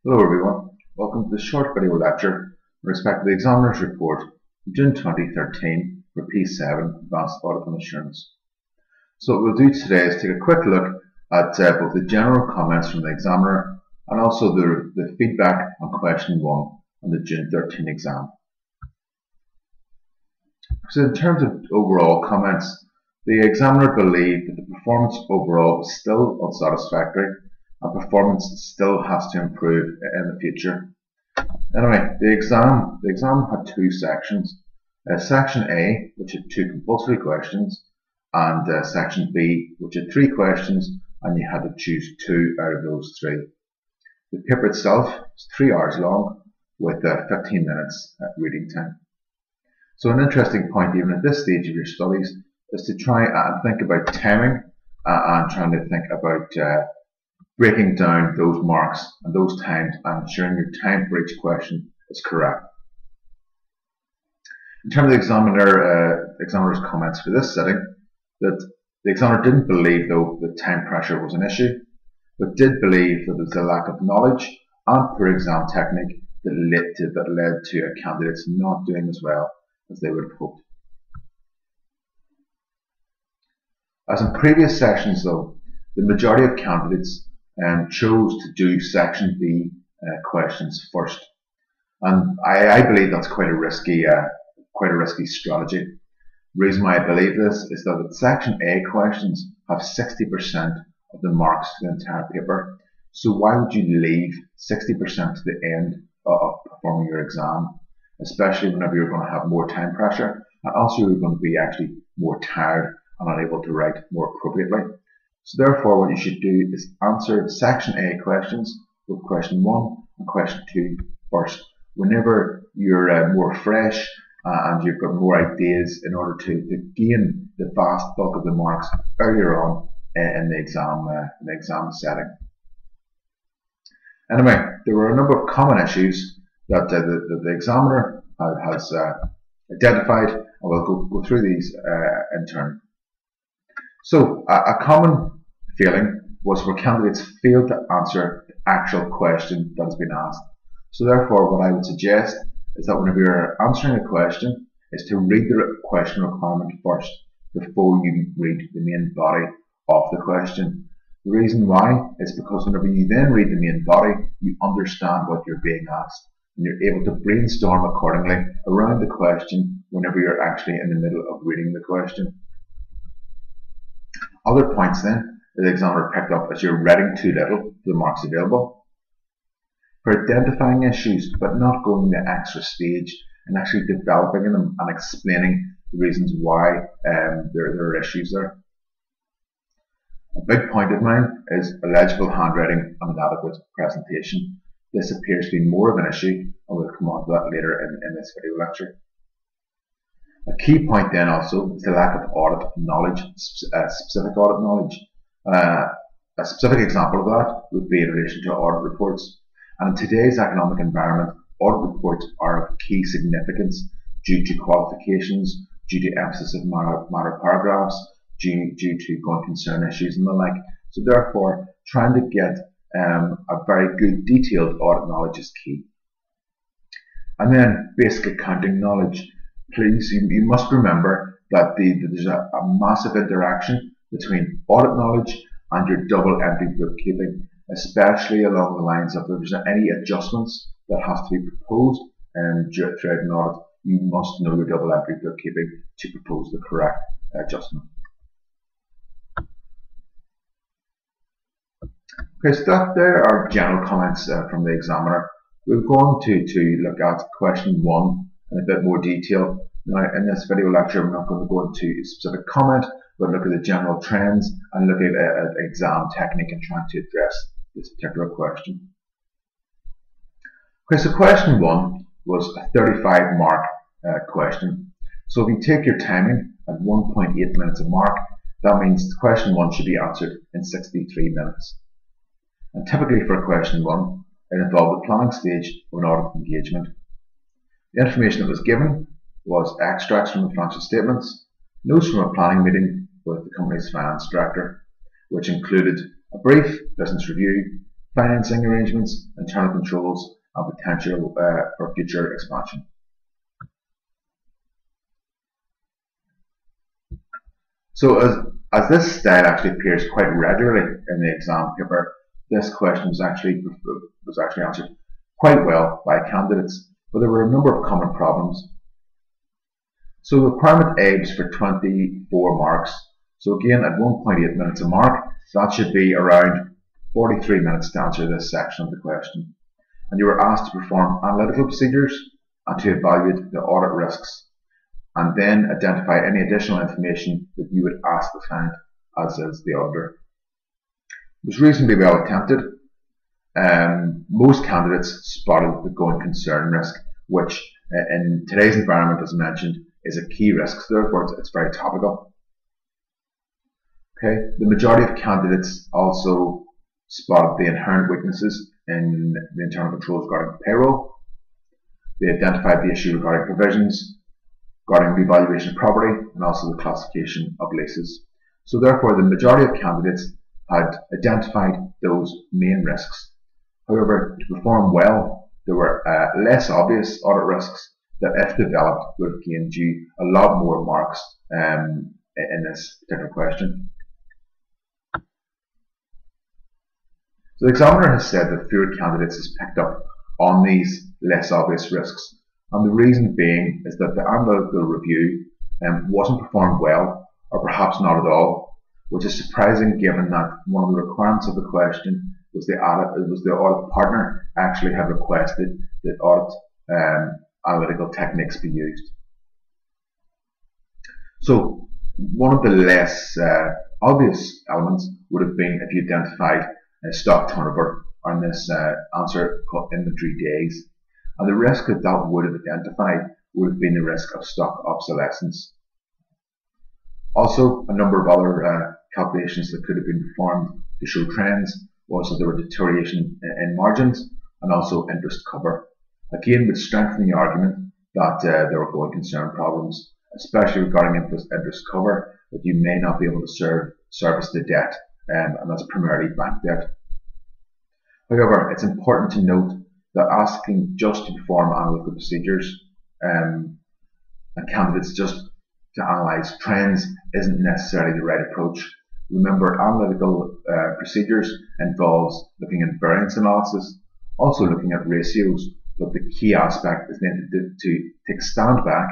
Hello everyone, welcome to this short video lecture in respect to the examiner's report for June 2013 for P7 Advanced Audit and Assurance. So what we'll do today is take a quick look at both the general comments from the examiner and also the feedback on question 1 on the June 13 exam. So in terms of overall comments, the examiner believed that the performance overall was still unsatisfactory and performance still has to improve in the future. Anyway, the exam had two sections. Section A, which had 2 compulsory questions, and Section B, which had 3 questions, and you had to choose 2 out of those 3. The paper itself is 3 hours long with 15 minutes reading time. So an interesting point even at this stage of your studies is to try and think about timing and trying to think about breaking down those marks and those times and ensuring your time for each question is correct. In terms of the examiner's comments for this setting, that the examiner didn't believe though that time pressure was an issue, but did believe that there was a lack of knowledge and poor exam technique that led to candidates not doing as well as they would have hoped. As in previous sessions though, the majority of candidates chose to do Section B questions first, and I believe that's quite a risky strategy. The reason why I believe this is that the Section A questions have 60% of the marks for the entire paper, so why would you leave 60% to the end of performing your exam, especially whenever you're going to have more time pressure and also you're going to be actually more tired and unable to write more appropriately. So therefore what you should do is answer Section A questions with question 1 and question 2 first, whenever you're more fresh and you've got more ideas in order to gain the vast bulk of the marks earlier on in the exam setting. Anyway, there were a number of common issues that the examiner has identified, and we'll go through these in turn. So a common failing was where candidates failed to answer the actual question that has been asked. So therefore what I would suggest is that whenever you're answering a question is to read the question requirement first before you read the main body of the question. The reason why is because whenever you then read the main body, you understand what you're being asked and you're able to brainstorm accordingly around the question whenever you're actually in the middle of reading the question. Other points then the examiner picked up as you're reading too little for the marks available, for identifying issues but not going the extra stage and actually developing them and explaining the reasons why there are issues there. A big point of mine is illegible handwriting and inadequate presentation. This appears to be more of an issue and we'll come on to that later in this video lecture. A key point then also is the lack of audit knowledge, specific audit knowledge. A specific example of that would be in relation to audit reports. And in today's economic environment, audit reports are of key significance due to qualifications, due to emphasis of matter paragraphs, due to going concern issues and the like. So therefore, trying to get a very good detailed audit knowledge is key. And then basic accounting knowledge. Please, you must remember that there's a massive interaction between audit knowledge and your double entry bookkeeping, especially along the lines of if there's any adjustments that have to be proposed throughout an audit, you must know your double entry bookkeeping to propose the correct adjustment. Okay, so there are general comments from the examiner. We'll go on to look at question 1 in a bit more detail. Now in this video lecture we're not going to go into a specific comment, but look at the general trends and look at exam technique and trying to address this particular question. Okay, so question 1 was a 35 mark question. So if you take your timing at 1.8 minutes a mark, that means question 1 should be answered in 63 minutes. And typically for question 1, it involved the planning stage of an audit engagement. The information that was given was extracts from the financial statements, notes from a planning meeting with the company's finance director, which included a brief business review, financing arrangements, internal controls, and potential for future expansion. So as this style actually appears quite regularly in the exam paper, this question was actually answered quite well by candidates, but there were a number of common problems. So requirement A was for 24 marks. So again, at 1.8 minutes a mark, that should be around 43 minutes to answer this section of the question. And you were asked to perform analytical procedures and to evaluate the audit risks, and then identify any additional information that you would ask the client as is the auditor. It was reasonably well attempted. Most candidates spotted the going concern risk, which in today's environment, as mentioned, is a key risk, so therefore it's very topical. Okay, the majority of candidates also spotted the inherent weaknesses in the internal controls regarding payroll. They identified the issue regarding provisions, regarding revaluation of property, and also the classification of leases. So therefore, the majority of candidates had identified those main risks. However, to perform well, there were less obvious audit risks that, if developed, would have gained you a lot more marks in this particular question. So the examiner has said that fewer candidates has picked up on these less obvious risks, and the reason being is that the analytical review wasn't performed well, or perhaps not at all, which is surprising given that one of the requirements of the question was the audit partner actually had requested that audit analytical techniques be used. So one of the less obvious elements would have been if you identified stock turnover on this answer called inventory days, and the risk that would have identified would have been the risk of stock obsolescence. Also, a number of other calculations that could have been performed to show trends was that there were deterioration in margins and also interest cover. Again, would strengthen the argument that there were going concern problems, especially regarding interest cover, that you may not be able to service the debt, and that's primarily bank debt. However, it's important to note that asking just to perform analytical procedures and candidates just to analyse trends isn't necessarily the right approach. Remember, analytical procedures involves looking at variance analysis, also looking at ratios, but the key aspect is then to take a stand back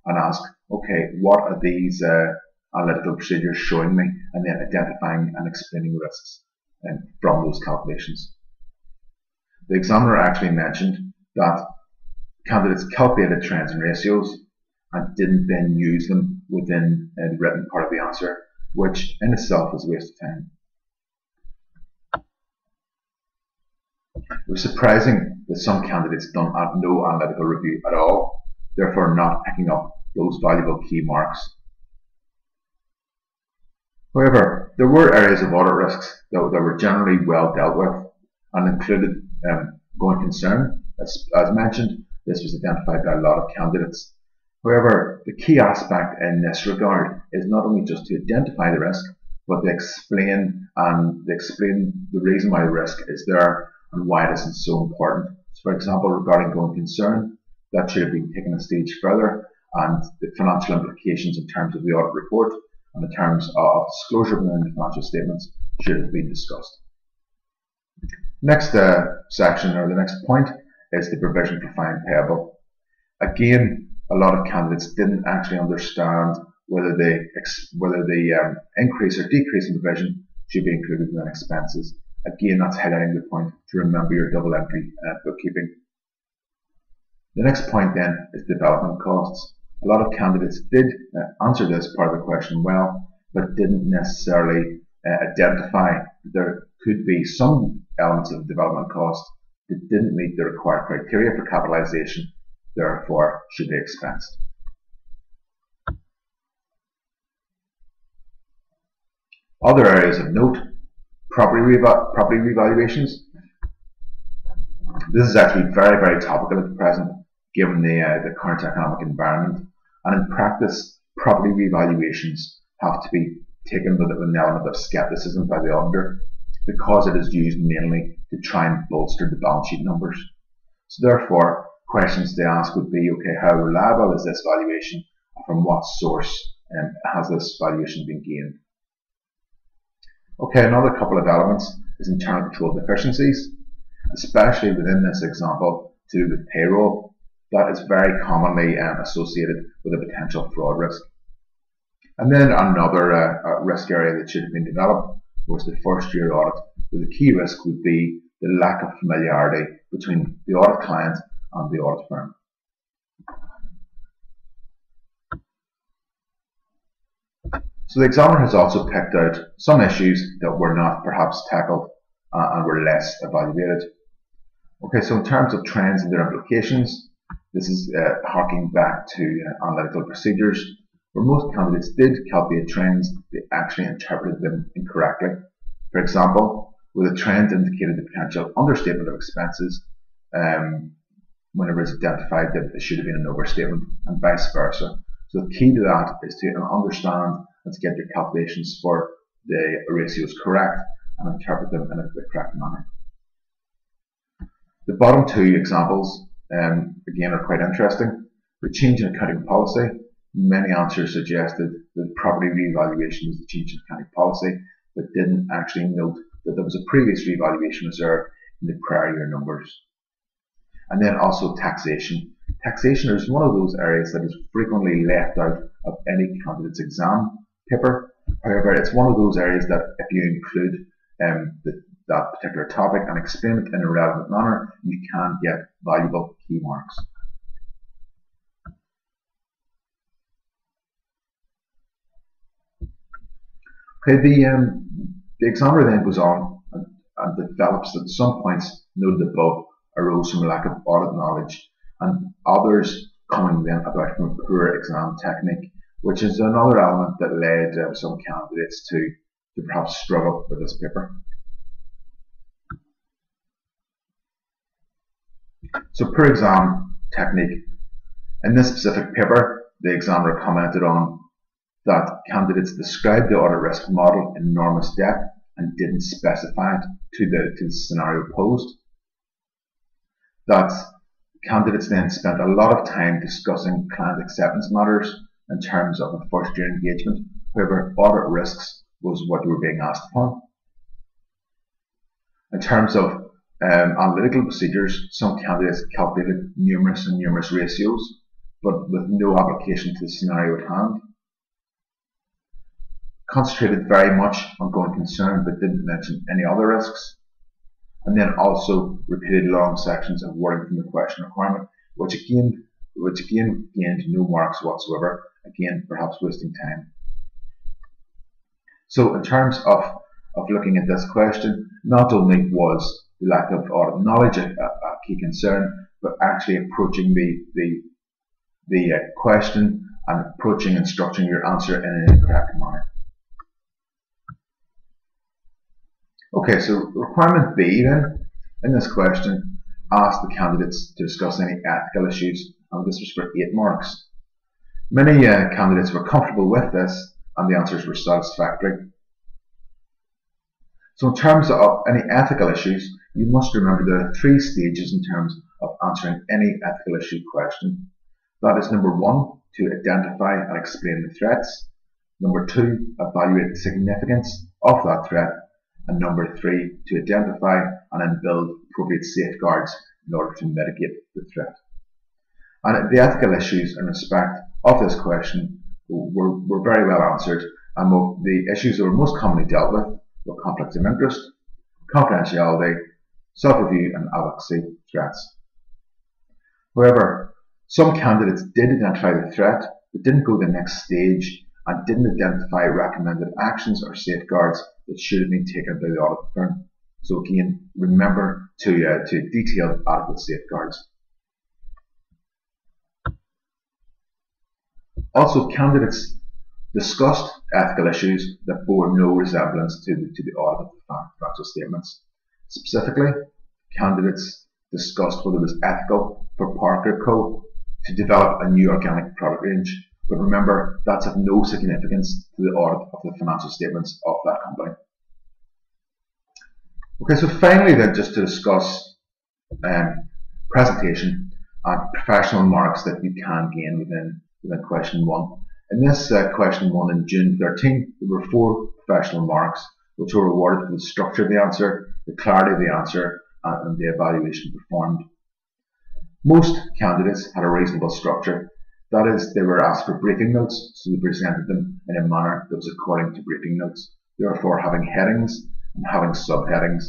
and ask, okay, what are these analytical procedures showing me, and then identifying and explaining risks from those calculations. The examiner actually mentioned that candidates calculated trends and ratios and didn't then use them within the written part of the answer, which in itself is a waste of time. It was surprising that some candidates had no analytical review at all, therefore not picking up those valuable key marks. However, there were areas of audit risks that were generally well dealt with and included going concern. As mentioned, this was identified by a lot of candidates. However, the key aspect in this regard is not only just to identify the risk, but to explain the reason why the risk is there and why this is so important. So for example, regarding going concern, that should have been taken a stage further, and the financial implications in terms of the audit report and in terms of disclosure within the financial statements should have been discussed. Next section, or the next point, is the provision for fine payable. Again, a lot of candidates didn't actually understand whether the increase or decrease in provision should be included in expenses. Again, that's highlighting the point to remember your double entry bookkeeping. The next point then is development costs. A lot of candidates did answer this part of the question well, but didn't necessarily identify that there could be some elements of development costs that didn't meet the required criteria for capitalisation, therefore should be expensed. Other areas of note: property revaluations. This is actually very, very topical at the present, given the current economic environment, and in practice, property revaluations have to be taken with an element of scepticism by the auditor. because it is used mainly to try and bolster the balance sheet numbers. So therefore, questions to ask would be, okay, how reliable is this valuation? From what source has this valuation been gained? Okay, another couple of elements is internal control deficiencies, especially within this example to do with payroll. That is very commonly associated with a potential fraud risk. And then another risk area that should have been developed was the first year audit, where the key risk would be the lack of familiarity between the audit client and the audit firm. So the examiner has also picked out some issues that were not perhaps tackled and were less evaluated. Okay, so in terms of trends and their implications, this is harking back to analytical procedures, where most candidates did calculate trends, they actually interpreted them incorrectly. For example, where the trend indicated the potential understatement of expenses, whenever it's identified that it should have been an overstatement, and vice versa. So the key to that is to understand and to get your calculations for the ratios correct and interpret them in the correct manner. The bottom two examples, again, are quite interesting. The change in accounting policy. Many answers suggested that property revaluation was the change in accounting policy, but didn't actually note that there was a previous revaluation reserve in the prior year numbers. And then also taxation. Taxation is one of those areas that is frequently left out of any candidate's exam paper. However, it's one of those areas that if you include that particular topic and explain it in a relevant manner, you can get valuable key marks. Okay, the examiner then goes on and develops that some points noted above arose from a lack of audit knowledge, and others coming then about from a poor exam technique, which is another element that led some candidates to perhaps struggle with this paper. So poor exam technique. In this specific paper, the examiner commented on that candidates described the audit risk model in enormous depth and didn't specify it to the scenario posed. That candidates then spent a lot of time discussing client acceptance matters in terms of a first year engagement. However, audit risks was what they were being asked upon. In terms of analytical procedures, some candidates calculated numerous ratios, but with no application to the scenario at hand. Concentrated very much on going concern, but didn't mention any other risks. And then also repeated long sections of wording from the question requirement, which again gained no marks whatsoever, again perhaps wasting time. So in terms of looking at this question, not only was the lack of audit knowledge a key concern, but actually approaching the question and approaching and structuring your answer in an incorrect manner. Okay, so requirement B then, in this question, asked the candidates to discuss any ethical issues, and this was for 8 marks. Many candidates were comfortable with this, and the answers were satisfactory. So in terms of any ethical issues, you must remember there are 3 stages in terms of answering any ethical issue question. That is number 1, to identify and explain the threats. Number 2, evaluate the significance of that threat. And number 3, to identify and then build appropriate safeguards in order to mitigate the threat. And the ethical issues in respect of this question were very well answered, and the issues that were most commonly dealt with were conflicts of interest, confidentiality, self-review and advocacy threats. However, some candidates did identify the threat, but didn't go the next stage and didn't identify recommended actions or safeguards that should have been taken by the audit firm. So again, remember to detail adequate safeguards. Also, candidates discussed ethical issues that bore no resemblance to the audit of the financial statements. Specifically, candidates discussed whether it was ethical for Parker Co. to develop a new organic product range. But remember, that's of no significance to the audit of the financial statements of that company. Okay, so finally then, just to discuss presentation and professional marks that you can gain within question 1. In this question 1 in June 13th, there were 4 professional marks which were awarded for the structure of the answer, the clarity of the answer, and the evaluation performed. Most candidates had a reasonable structure. That is, they were asked for briefing notes, so they presented them in a manner that was according to briefing notes, therefore having headings and having subheadings.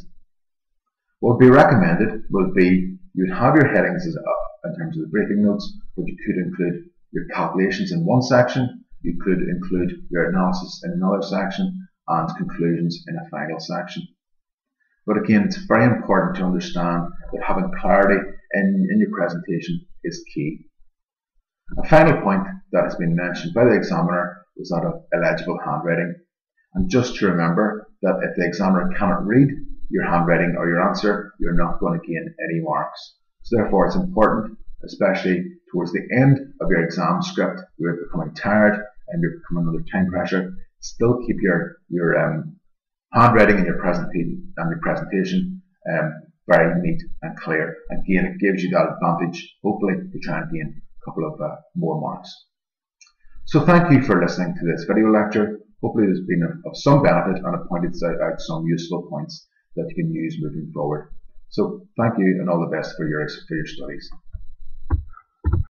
What would be recommended would be you would have your headings as up in terms of the briefing notes, but you could include your calculations in one section, you could include your analysis in another section, and conclusions in a final section. But again, it's very important to understand that having clarity in your presentation is key. A final point that has been mentioned by the examiner was that of illegible handwriting. And just to remember that if the examiner cannot read your handwriting or your answer, you're not going to gain any marks. So therefore it's important, especially towards the end of your exam script, you're becoming tired and you're becoming under time pressure, still keep your handwriting in your presentation very neat and clear. Again, it gives you that advantage, hopefully, to try and gain a couple of more marks. So thank you for listening to this video lecture. Hopefully there's been of some benefit and it pointed out some useful points that you can use moving forward. So thank you and all the best for your studies.